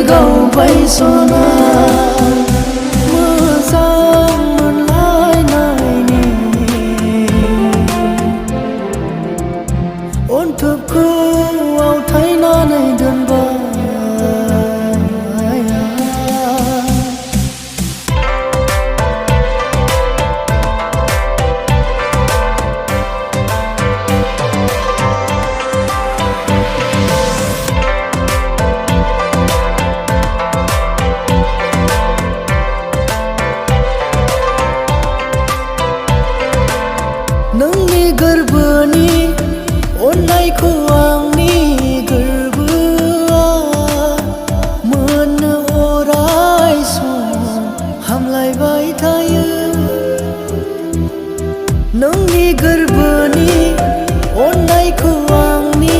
तिरगावबाय सना मोजां मोनलायनायनि अनथोबखौ आवथायनानै दोनबाय नोंनि गोरबोनि अननायखौ आंनि गोरबोआ मोननो अराय सम हामलायबाय थायो नोंनि गोरबोनि अननायखौ आंनि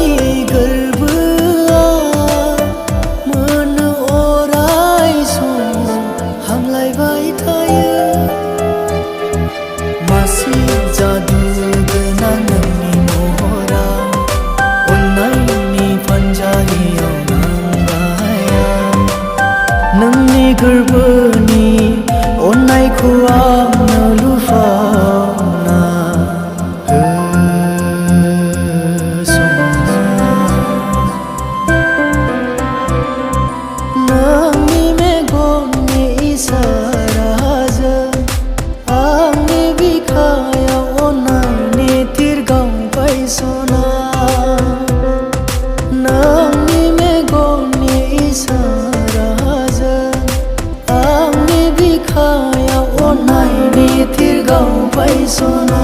गोरबोआ मोननो अराय सम हामलायबाय थायो मासे जादु गोनां नोंनि महरा अननायनि फानजारियाव नांबाया नोंनि गोरबोनि अननायखौ आंनो लुफावना नोंनि मेगननि इसाराजों आंनि बिखायाव अननायनि तिरगावबाय सना नोंनि मेगननि इसाराजों आंनि बिखायाव अननायनि तिरगावबाय सना